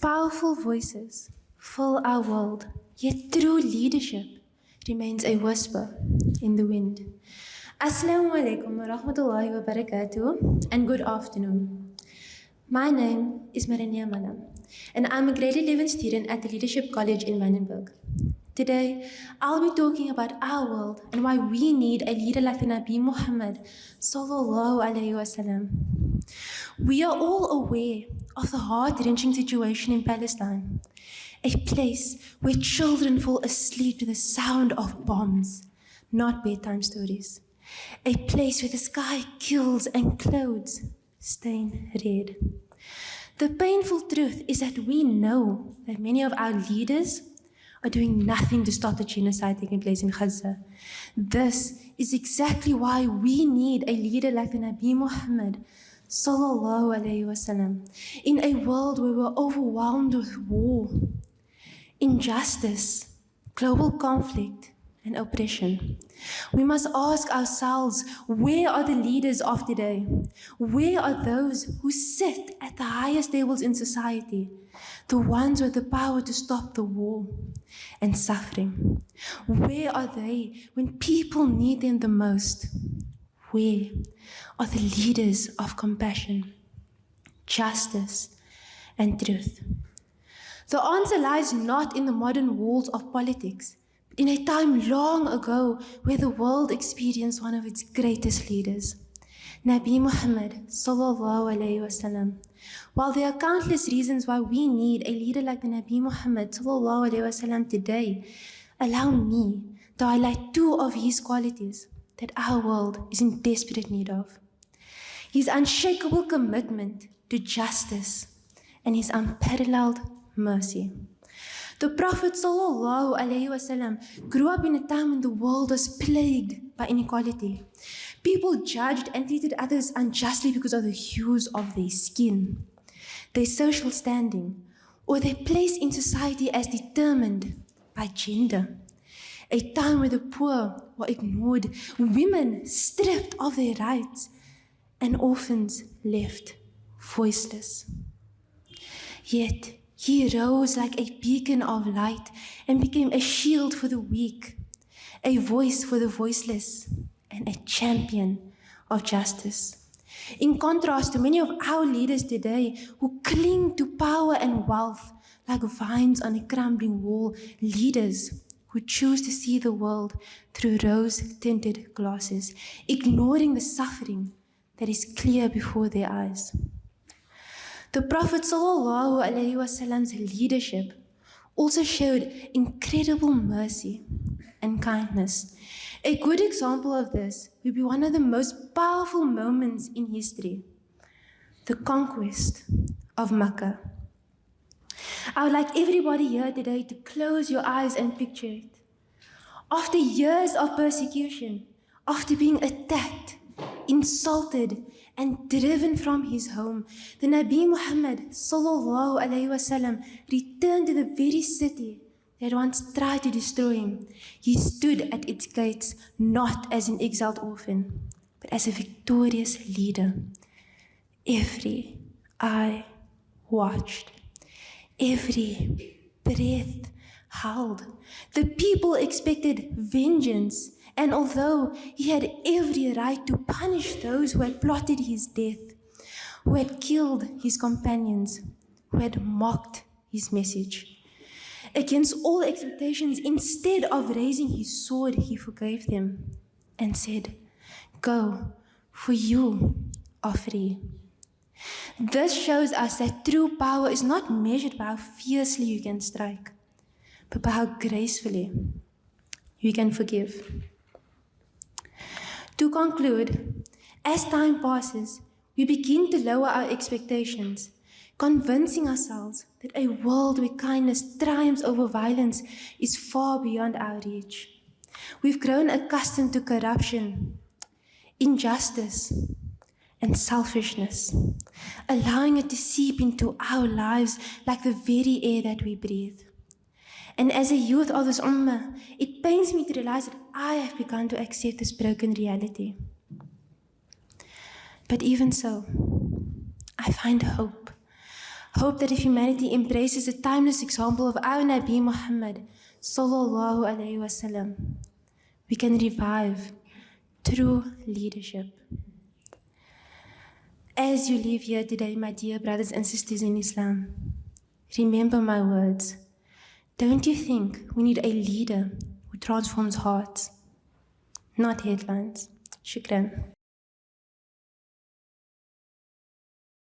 Powerful voices fill our world, yet true leadership remains a whisper in the wind. Assalamu alaikum wa rahmatullahi wa barakatuh, and good afternoon. My name is Mallum, and I'm a grade 11 student at the Leadership College in Vandenberg. Today, I'll be talking about our world and why we need a leader like the Nabi Muhammad sallallahu alaihi wasallam. We are all aware of the heart-wrenching situation in Palestine, a place where children fall asleep to the sound of bombs, not bedtime stories, a place where the sky kills and clouds stain red. The painful truth is that we know that many of our leaders are doing nothing to stop the genocide taking place in Gaza. This is exactly why we need a leader like the Nabi Muhammad sallallahu alaihi wasallam in a world where we're overwhelmed with war, injustice, global conflict, and oppression. We must ask ourselves, where are the leaders of today? Where are those who sit at the highest levels in society, the ones with the power to stop the war and suffering? Where are they when people need them the most? Where are the leaders of compassion, justice, and truth? The answer lies not in the modern walls of politics, but in a time long ago where the world experienced one of its greatest leaders, Nabi Muhammad sallallahu alaihi wasallam. While there are countless reasons why we need a leader like the Nabi Muhammad sallallahu alaihi wasallam today, allow me to highlight two of his qualities that our world is in desperate need of: his unshakable commitment to justice and his unparalleled mercy. The Prophet ﷺ grew up in a time when the world was plagued by inequality. People judged and treated others unjustly because of the hues of their skin, their social standing, or their place in society as determined by gender. A time where the poor were ignored, women stripped of their rights, and orphans left voiceless. Yet, he rose like a beacon of light and became a shield for the weak, a voice for the voiceless, and a champion of justice. In contrast to many of our leaders today who cling to power and wealth like vines on a crumbling wall, leaders who choose to see the world through rose-tinted glasses, ignoring the suffering that is clear before their eyes. The Prophet ﷺ's leadership also showed incredible mercy and kindness. A good example of this would be one of the most powerful moments in history, the conquest of Mecca. I would like everybody here today to close your eyes and picture it. After years of persecution, after being attacked, insulted, and driven from his home, the Nabi Muhammad sallallahu alaihi wasallam returned to the very city that once tried to destroy him. He stood at its gates not as an exiled orphan, but as a victorious leader. Every eye watched, every breath held. The people expected vengeance, and although he had every right to punish those who had plotted his death, who had killed his companions, who had mocked his message, against all expectations, instead of raising his sword, he forgave them and said, "Go, for you are free." This shows us that true power is not measured by how fiercely you can strike, but by how gracefully you can forgive. To conclude, as time passes, we begin to lower our expectations, convincing ourselves that a world where kindness triumphs over violence is far beyond our reach. We've grown accustomed to corruption, injustice, and selfishness, allowing it to seep into our lives like the very air that we breathe. And as a youth of this ummah, it pains me to realize that I have begun to accept this broken reality. But even so, I find hope. Hope that if humanity embraces the timeless example of our Nabi Muhammad sallallahu alaihi wasallam, we can revive true leadership. As you live here today, my dear brothers and sisters in Islam, remember my words. Don't you think we need a leader who transforms hearts, not headlines? Shukran.